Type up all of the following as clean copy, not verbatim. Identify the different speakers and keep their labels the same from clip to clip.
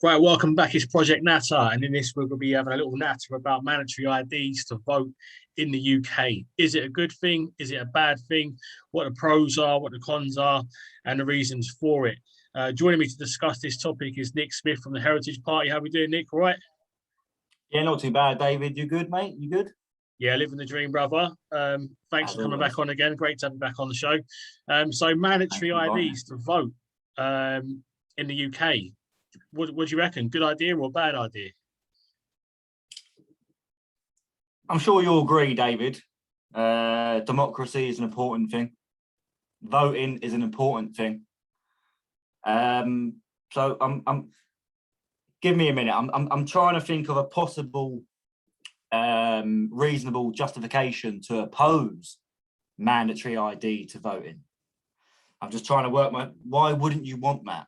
Speaker 1: Right, welcome back. It's Project Natter, and in this we're going to be having a little natter about mandatory IDs to vote in the UK. Is it a good thing? Is it a bad thing? What the pros are, what the cons are, and the reasons for it. Joining me to discuss this topic is Nick Smith from the Heritage Party. How we doing, Nick? All right?
Speaker 2: Yeah, not too bad, David. You good, mate? You good?
Speaker 1: Yeah, living the dream, brother. Thanks
Speaker 2: As
Speaker 1: for coming
Speaker 2: always.
Speaker 1: back on again. Great to have you back on the show. So mandatory IDs to vote in the UK. What do you reckon? Good idea or bad idea?
Speaker 2: I'm sure you'll agree, David. Democracy is an important thing. Voting is an important thing. So I'm. Give me a minute. I'm trying to think of a possible reasonable justification to oppose mandatory ID to voting. I'm just trying to work why wouldn't you want that?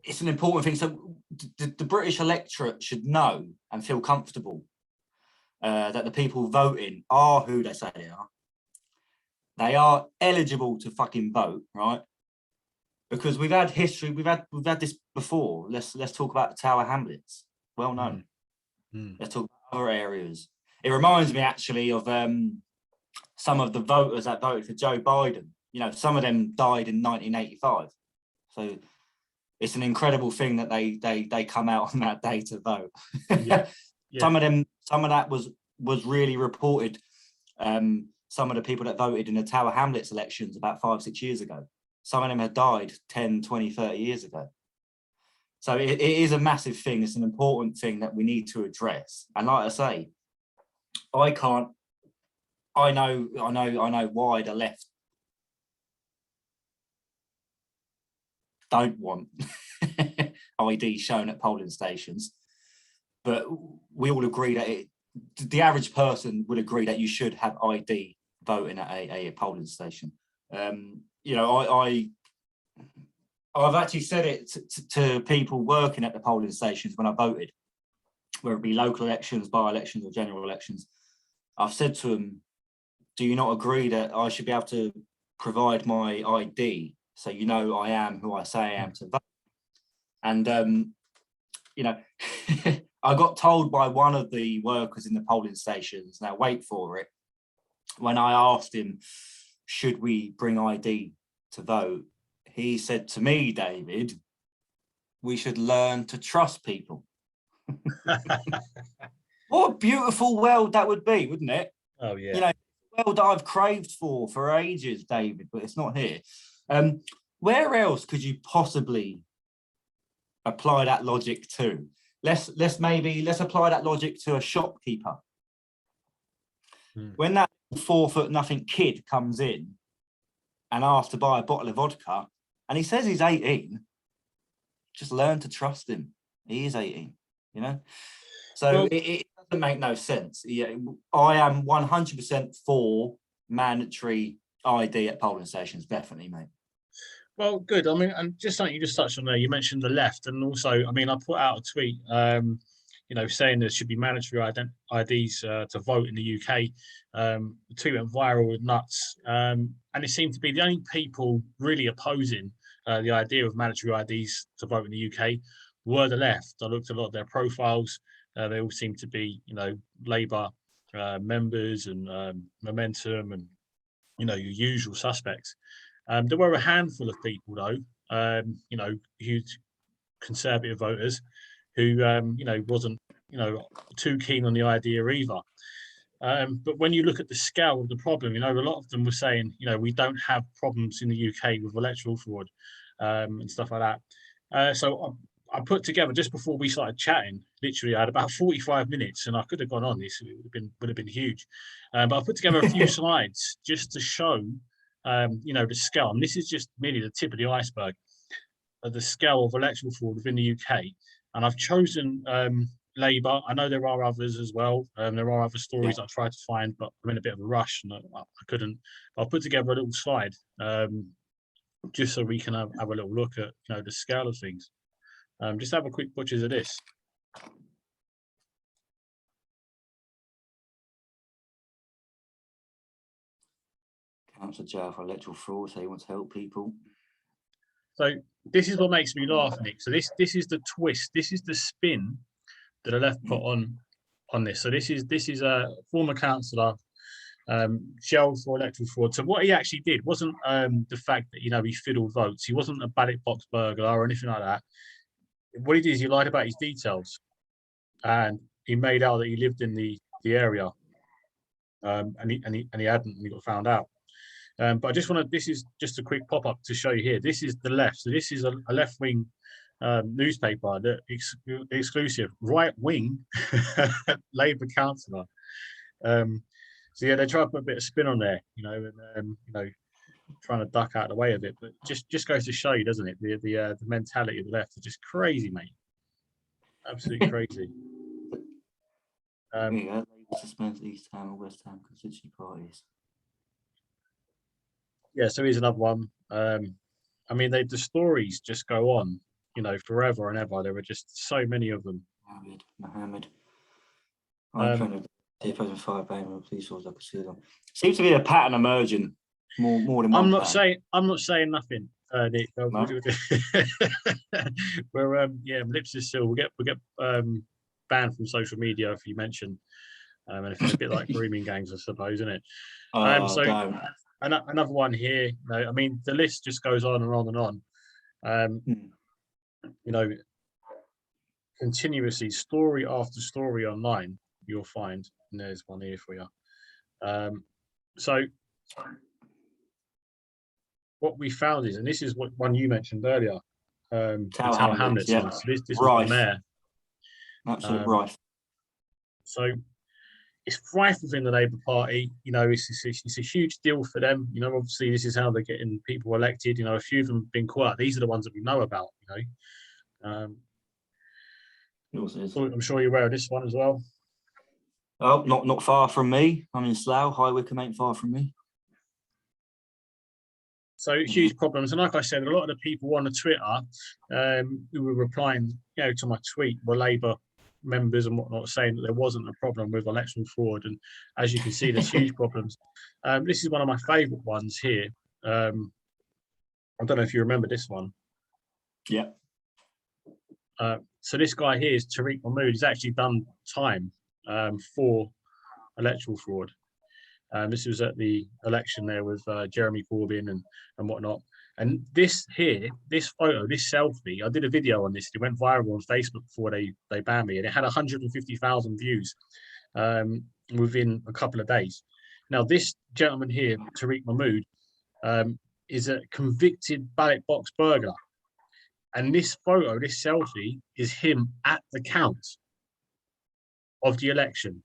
Speaker 2: It's an important thing. So the British electorate should know and feel comfortable that the people voting are who they say they are. They are eligible to fucking vote, right? Because we've had history, we've had this before. Let's talk about the Tower Hamlets. Well known. Let's talk about other areas. It reminds me actually of some of the voters that voted for Joe Biden. You know, some of them died in 1985. So it's an incredible thing that they come out on that day to vote.
Speaker 1: Yeah.
Speaker 2: Some of that was really reported. Some of the people that voted in the Tower Hamlets elections about 5-6 years ago, some of them had died 10, 20, 30 years ago. So it is a massive thing. It's an important thing that we need to address. And like I say, I know why the left don't want ID shown at polling stations, but we all agree that the average person would agree that you should have ID voting at a polling station. I've actually said it to people working at the polling stations when I voted, whether it be local elections, by-elections or general elections. I've said to them, do you not agree that I should be able to provide my ID so you know I am who I say I am to vote? And, I got told by one of the workers in the polling stations, now wait for it, when I asked him, should we bring ID to vote? He said to me, David, we should learn to trust people. What a beautiful world that would be, wouldn't it?
Speaker 1: Oh, yeah.
Speaker 2: You know, a world that I've craved for ages, David, but it's not here. Where else could you possibly apply that logic to? Let's apply that logic to a shopkeeper. When that 4-foot-nothing kid comes in and asks to buy a bottle of vodka, and he says he's 18, just learn to trust him. He is 18, you know? So it doesn't make no sense. Yeah, I am 100% for mandatory ID at polling stations, definitely, mate.
Speaker 1: Well, good. I mean, and just something you just touched on there, you mentioned the left, and also, I mean, I put out a tweet, saying there should be mandatory IDs to vote in the UK. The tweet went viral with nuts, and it seemed to be the only people really opposing the idea of mandatory IDs to vote in the UK were the left. I looked at a lot of their profiles. They all seem to be, Labour members and Momentum and, your usual suspects. There were a handful of people, though, huge Conservative voters who, wasn't, too keen on the idea either. But when you look at the scale of the problem, a lot of them were saying, we don't have problems in the UK with electoral fraud and stuff like that. So I put together, just before we started chatting, literally I had about 45 minutes, and I could have gone on this, it would have been huge. But I put together a few slides just to show the scale, and this is just merely the tip of the iceberg of the scale of electoral fraud within the UK. And I've chosen Labour. I know there are others as well. There are other stories I tried to find, but I'm in a bit of a rush and I couldn't. But I'll put together a little slide just so we can have a little look at the scale of things. Just have a quick butchers of this.
Speaker 2: Council jail for electoral fraud, so he wants to help people.
Speaker 1: So this is what makes me laugh, Nick. So this is the twist. This is the spin that the left put on this. So this is a former councillor, jailed for electoral fraud. So what he actually did wasn't the fact that he fiddled votes. He wasn't a ballot box burglar or anything like that. What he did is he lied about his details, and he made out that he lived in the area, and he hadn't, and he got found out. But I just want to. This is just a quick pop up to show you here. This is the left. So this is a left wing newspaper, that exclusive right wing Labour councillor. So yeah, they try to put a bit of spin on there, and trying to duck out of the way of it. But just goes to show you, doesn't it? The mentality of the left is just crazy, mate. Absolutely crazy.
Speaker 2: Suspends East Ham and West Ham constituency parties.
Speaker 1: Yeah, so here's another one. I mean, the stories just go on, forever and ever. There were just so many of them.
Speaker 2: Mohammed. Fire ban police force. I could see them. Seems to be a pattern emerging. More than one.
Speaker 1: I'm not saying nothing, Nick. No? We're lips is still. We'll get banned from social media if you mention, and if it's a bit like grooming gangs, I suppose, isn't it? Another one here. I mean, the list just goes on and on and on. Continuously, story after story online, you'll find. And there's one here for you. So what we found is, and this is what one you mentioned earlier, Tower Hamlets. Yeah. So this was the mayor.
Speaker 2: Absolutely right.
Speaker 1: So it's rife within the Labour Party. It's a huge deal for them. Obviously this is how they're getting people elected. A few of them have been caught. These are the ones that we know about. I'm sure you're aware of this one as well.
Speaker 2: Oh, not far from me. I'm in Slough. High Wycombe ain't far from me.
Speaker 1: So huge problems, and like I said, a lot of the people on the Twitter who were replying, to my tweet were Labour members and whatnot, saying that there wasn't a problem with electoral fraud. And as you can see, there's huge problems. This is one of my favourite ones here. I don't know if you remember this one.
Speaker 2: Yeah.
Speaker 1: So this guy here is Tariq Mahmood. He's actually done time for electoral fraud. This was at the election there with Jeremy Corbyn and whatnot. And this photo, this selfie, I did a video on this. It went viral on Facebook before they banned me, and it had 150,000 views within a couple of days. Now, this gentleman here, Tariq Mahmood, is a convicted ballot box burglar. And this photo, this selfie, is him at the count of the election.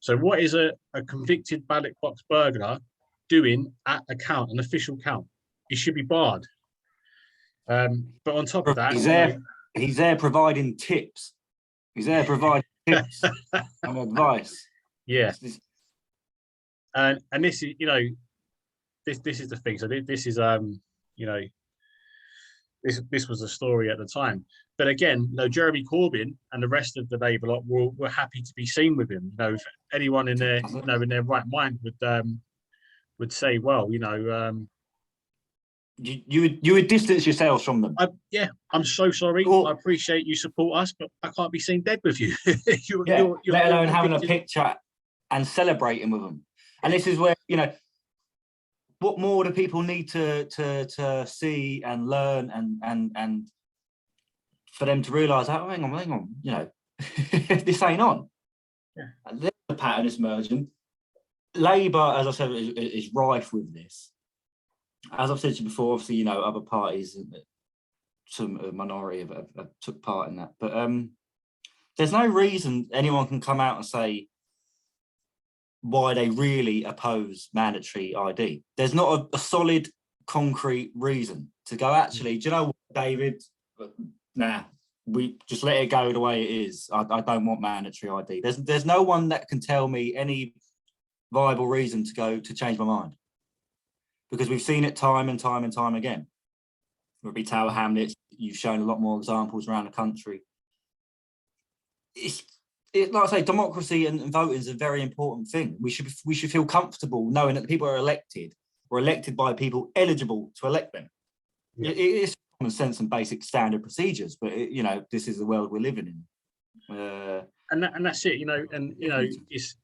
Speaker 1: So what is a convicted ballot box burglar doing at a count, an official count? He should be barred. But on top of that,
Speaker 2: he's there providing tips. He's there providing tips and advice.
Speaker 1: Yeah. And this is, this is the thing. So this is this was a story at the time. But again, Jeremy Corbyn and the rest of the Labour lot were happy to be seen with him. If anyone in their in their right mind would say, well,
Speaker 2: you would distance yourselves from them.
Speaker 1: I'm so sorry. I appreciate you support us, but I can't be seen dead with you. you're
Speaker 2: let alone having a picture and celebrating with them. And this is where what more do people need to see and learn and for them to realise, oh, hang on, this ain't on.
Speaker 1: Yeah.
Speaker 2: And there's a pattern is emerging. Labour, as I said, is rife with this. As I've said to you before, obviously, other parties, some minority have took part in that. But there's no reason anyone can come out and say why they really oppose mandatory ID. There's not a solid, concrete reason to go, actually, do you know what, David? Nah, we just let it go the way it is. I don't want mandatory ID. There's no one that can tell me any viable reason to change my mind, because we've seen it time and time and time again. It would be Tower Hamlets. You've shown a lot more examples around the country. Like I say, democracy and voting is a very important thing. We should feel comfortable knowing that the people are elected by people eligible to elect them. It's common sense and basic standard procedures, but this is the world we're living in.
Speaker 1: And that's it, and it's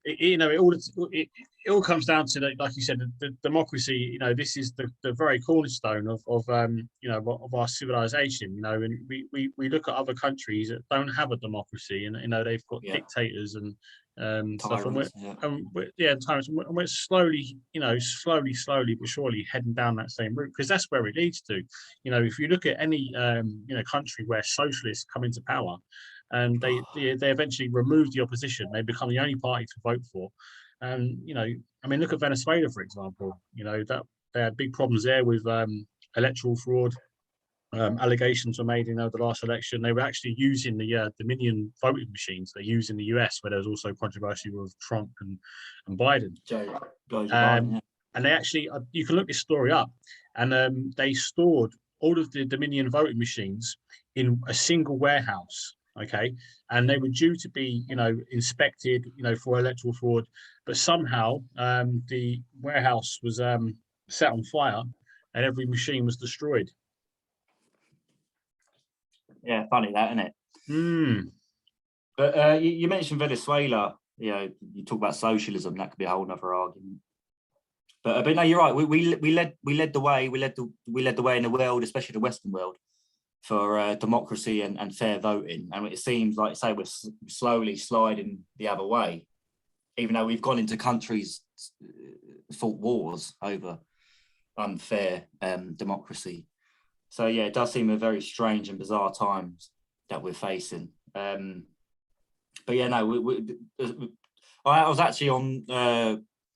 Speaker 1: it all comes down to that, like you said, the democracy. This is the very cornerstone of our civilization. And we look at other countries that don't have a democracy, and they've got dictators and stuff, and tyrants, and we're slowly but surely heading down that same route, because that's where it leads to. If you look at any country where socialists come into power, and they eventually remove the opposition, they become the only party to vote for. And look at Venezuela, for example. That they had big problems there with electoral fraud. Allegations were made in the last election. They were actually using the Dominion voting machines they use in the US, where there was also controversy with Trump and Biden. And they actually, you can look this story up, and they stored all of the Dominion voting machines in a single warehouse. Okay, and they were due to be, inspected, for electoral fraud, but somehow the warehouse was set on fire, and every machine was destroyed.
Speaker 2: Yeah, funny that, isn't it? But you mentioned Venezuela. You talk about socialism. That could be a whole other argument. But no, you're right. We led the way. We led the way in the world, especially the Western world, for democracy and fair voting. And it seems like, say, we're slowly sliding the other way, even though we've gone into countries fought wars over unfair democracy. So yeah, it does seem a very strange and bizarre times that we're facing. But yeah, no, I was actually on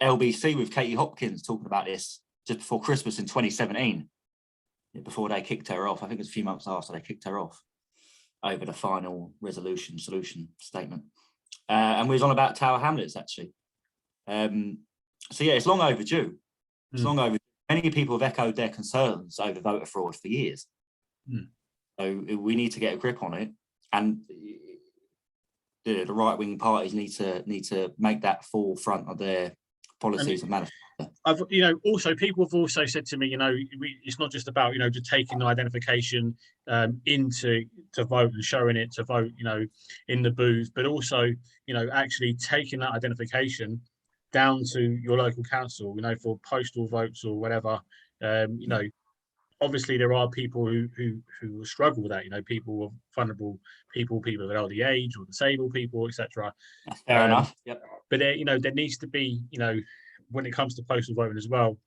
Speaker 2: LBC with Katie Hopkins talking about this just before Christmas in 2017. Before they kicked her off. I think it was a few months after they kicked her off over the final solution statement. And we was on about Tower Hamlets, actually. So yeah, it's long overdue. It's long overdue. Many people have echoed their concerns over voter fraud for years. So we need to get a grip on it. And the right-wing parties need to make that forefront of their policies and manifesto.
Speaker 1: Also people have also said to me, it's not just about, just taking the identification to vote and showing it to vote, in the booth, but also, actually taking that identification down to your local council, for postal votes or whatever. Obviously there are people who struggle with that, people of vulnerable people of elderly age or disabled people, etc.
Speaker 2: Fair enough. Yep.
Speaker 1: But there needs to be, when it comes to postal voting as well,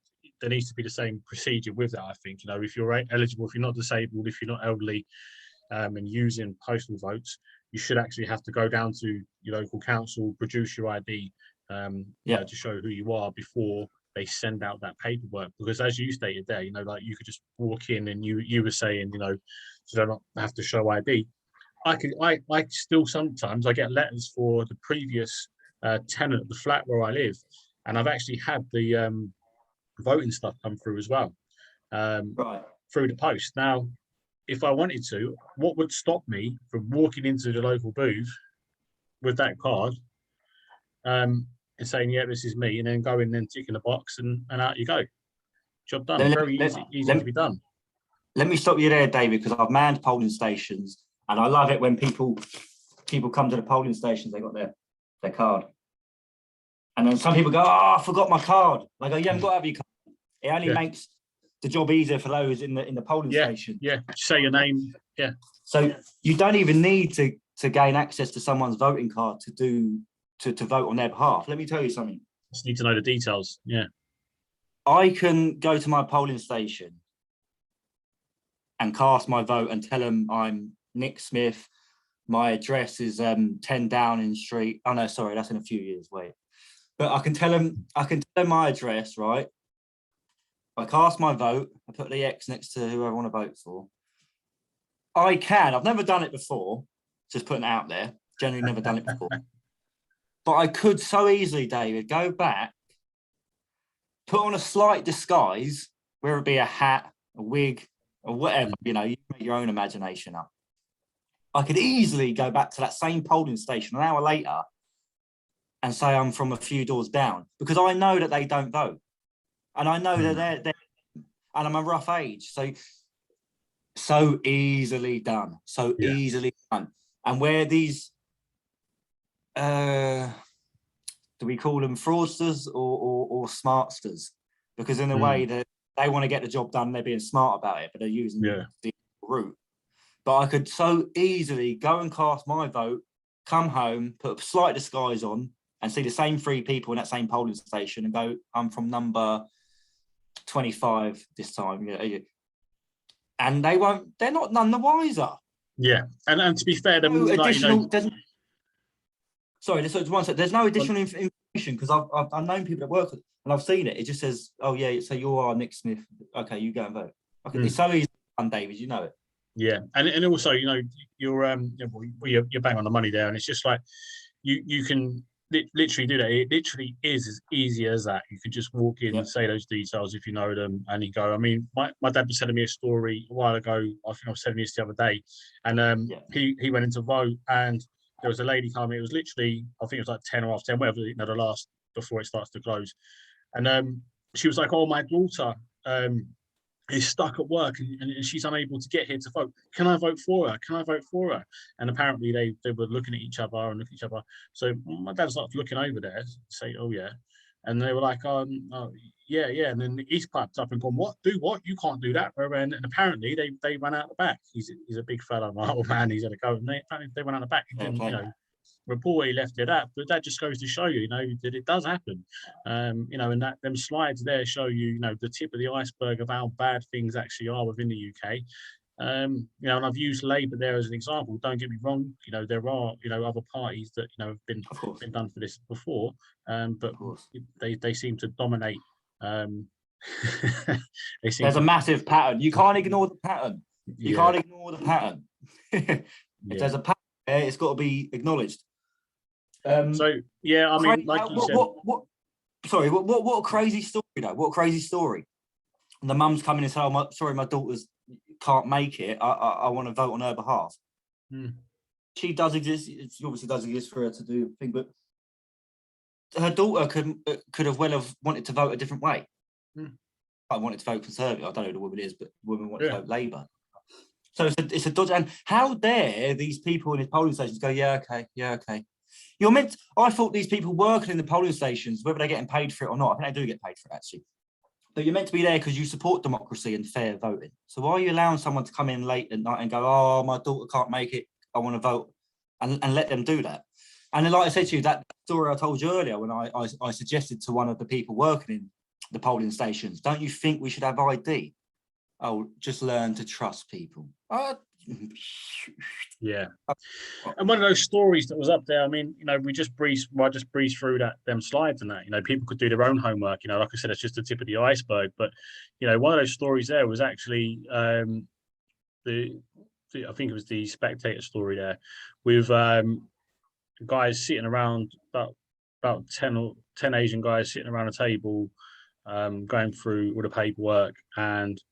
Speaker 1: there needs to be the same procedure with that. I think, if you're eligible, if you're not disabled, if you're not elderly, and using postal votes, you should actually have to go down to your local council, produce your ID, to show who you are before they send out that paperwork. Because as you stated there, like you could just walk in and you were saying, so not have to show ID. I still sometimes I get letters for the previous tenant of the flat where I live, and I've actually had the voting stuff come through as well, through the post. Now, if I wanted to, what would stop me from walking into the local booth with that card and saying, yeah, this is me, and then going and ticking the box and out you go. Job done. Very easy to be done.
Speaker 2: Let me stop you there, David, because I've manned polling stations, and I love it when people come to the polling stations, they got their card. And then some people go, oh, I forgot my card. I go, you haven't got to have your card. It only makes the job easier for those in the polling station.
Speaker 1: Yeah, say your name. Yeah.
Speaker 2: So you don't even need to gain access to someone's voting card to vote on their behalf. Let me tell you something.
Speaker 1: Just need to know the details. Yeah.
Speaker 2: I can go to my polling station and cast my vote and tell them I'm Nick Smith. My address is 10 Downing Street. Oh no, sorry, that's in a few years. Wait. But I can tell them my address, right? I cast my vote, I put the X next to whoever I want to vote for. I've never done it before, just putting it out there, generally never done it before. But I could so easily, David, go back, put on a slight disguise, whether it be a hat, a wig, or whatever, you make your own imagination up. I could easily go back to that same polling station an hour later and say I'm from a few doors down, because I know that they don't vote. And I know that and I'm a rough age, so easily done, easily done. And where these, do we call them fraudsters or smartsters? Because in a way that they want to get the job done, they're being smart about it, but they're using the route. But I could so easily go and cast my vote, come home, put a slight disguise on, and see the same 3 people in that same polling station and go, I'm from number 25 this time. And they're not none the wiser.
Speaker 1: Yeah. And to be fair,
Speaker 2: no additional, sorry, just one second. There's no additional information, because I've known people that work with it, and I've seen it. It just says, oh yeah, so you are Nick Smith. Okay, you go and vote. Okay, it's so easy, David, you know it.
Speaker 1: Yeah, and also, you're bang on the money there, and it's just like you can literally do that. It literally is as easy as that. You could just walk in and say those details if you know them, and you go. I mean, my dad was telling me a story a while ago. I think I was telling you this the other day, and he went in to vote, and there was a lady coming. It was literally, I think it was like 10 or half 10, whatever, the last before it starts to close, and she was like, "Oh, my daughter is stuck at work and she's unable to get here to vote. Can I vote for her? Can I vote for her?" And apparently they were looking at each other and looking at each other. So my dad started looking over there, say, "Oh yeah," and they were like, "Oh yeah." And then he's clapped up and gone, "What? Do what? You can't do that." And apparently they ran out the back. He's a big fella, my old man. He's had a go, and they went out the back. And, report he left it at, but that just goes to show you, that it does happen, and that them slides there show you, the tip of the iceberg of how bad things actually are within the UK. And I've used Labour there as an example. Don't get me wrong, there are other parties that have been done for this before, but they seem to dominate.
Speaker 2: There's a massive pattern. You can't ignore the pattern. You can't ignore the pattern. If there's a pattern there, it's got to be acknowledged.
Speaker 1: I mean, like you said,
Speaker 2: what a crazy story though. What a crazy story. And the mum's coming and saying, "Oh, my daughter's can't make it. I want to vote on her behalf." She does exist. It obviously does exist for her to do a thing, but her daughter could have wanted to vote a different way. I wanted to vote Conservative. I don't know who the woman is, but the woman wanted to vote Labour. So it's a dodge. And how dare these people in his polling stations go, "Yeah, okay." I thought these people working in the polling stations, whether they're getting paid for it or not, I think they do get paid for it actually. But you're meant to be there because you support democracy and fair voting. So why are you allowing someone to come in late at night and go, "Oh, my daughter can't make it, I want to vote," and let them do that? And then, like I said to you, that story I told you earlier when I suggested to one of the people working in the polling stations, "Don't you think we should have ID?" "Oh, just learn to trust people."
Speaker 1: Yeah. And one of those stories that was up there, I mean, I just breezed through them slides and that, people could do their own homework, like I said, it's just the tip of the iceberg. But, one of those stories there was actually I think it was the Spectator story there with guys sitting around, about 10 Asian guys sitting around a table, going through all the paperwork, and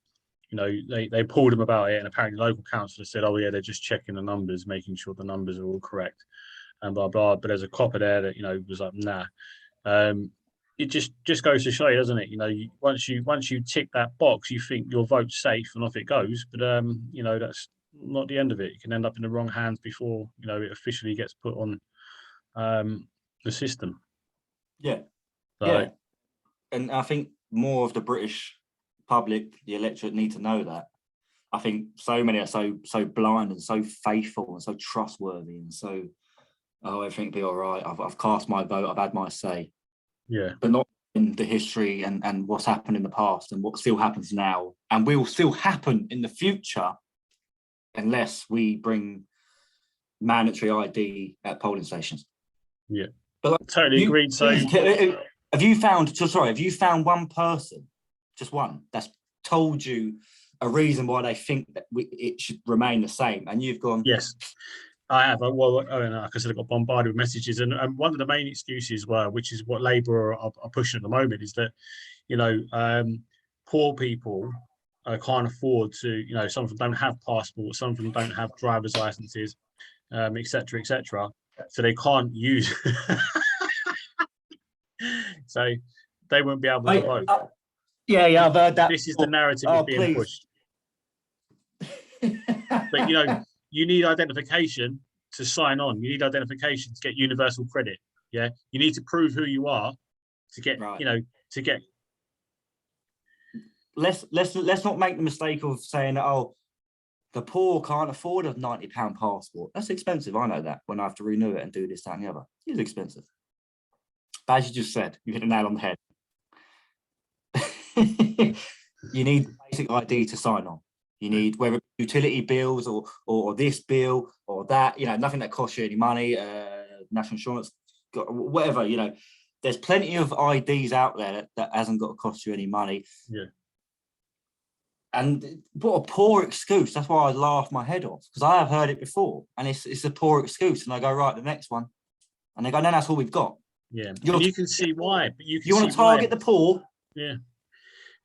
Speaker 1: they pulled them about it, and apparently the local councillor said, "Oh yeah, they're just checking the numbers, making sure the numbers are all correct," and blah blah. But there's a copper there that was like, "Nah." It just goes to show you, doesn't it? Once you tick that box, you think your vote's safe, and off it goes. But that's not the end of it. You can end up in the wrong hands before it officially gets put on the system.
Speaker 2: Yeah. And I think more of the British public, the electorate, need to know that. I think so many are so blind and so faithful and so trustworthy and so, everything will be all right. I've cast my vote. I've had my say.
Speaker 1: Yeah.
Speaker 2: But not in the history and what's happened in the past and what still happens now and will still happen in the future unless we bring mandatory ID at polling stations.
Speaker 1: Yeah. But totally agreed. So
Speaker 2: have you found one person, just one, that's told you a reason why they think that it should remain the same, and you've gone,
Speaker 1: "Yes, I have"? Well, like I said, I got bombarded with messages, and one of the main excuses which is what Labour are pushing at the moment, is that poor people can't afford to, some of them don't have passports, some of them don't have driver's licenses, etc., so they can't use so they won't be able to vote.
Speaker 2: Yeah, I've heard that.
Speaker 1: This is the narrative
Speaker 2: Oh,
Speaker 1: that's being pushed. But you need identification to sign on. You need identification to get universal credit. Yeah, you need to prove who you are to get,
Speaker 2: Right.
Speaker 1: to get.
Speaker 2: Let's not make the mistake of saying that, oh, the poor can't afford a £90 passport. That's expensive. I know that when I have to renew it and do this, that, and the other. It's expensive. But as you just said, you hit the nail on the head. You need basic ID to sign on. You need whether utility bills or this bill or that, nothing that costs you any money, national insurance, whatever, there's plenty of IDs out there that hasn't got to cost you any money.
Speaker 1: Yeah.
Speaker 2: And what a poor excuse. That's why I laugh my head off, because I have heard it before and it's a poor excuse. And I go, right, the next one. And they go, no, that's all we've got.
Speaker 1: Yeah. And you can see why. But you
Speaker 2: want to target the poor?
Speaker 1: Yeah.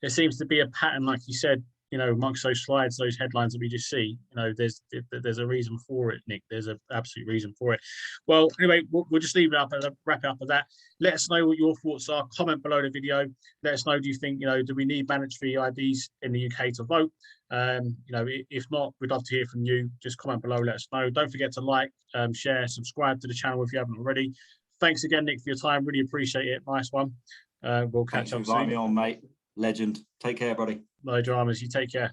Speaker 1: There seems to be a pattern, like you said, amongst those slides, those headlines that we just see, there's a reason for it, Nick. There's an absolute reason for it. Well, anyway, we'll just leave it up and wrap it up with that. Let us know what your thoughts are. Comment below the video. Let us know, do you think, do we need mandatory IDs in the UK to vote? If not, we'd love to hear from you. Just comment below, let us know. Don't forget to like, share, subscribe to the channel if you haven't already. Thanks again, Nick, for your time. Really appreciate it. Nice one. We'll catch up soon.
Speaker 2: Invite me on, mate. Legend. Take care, buddy.
Speaker 1: No dramas. You take care.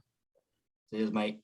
Speaker 2: Cheers, mate.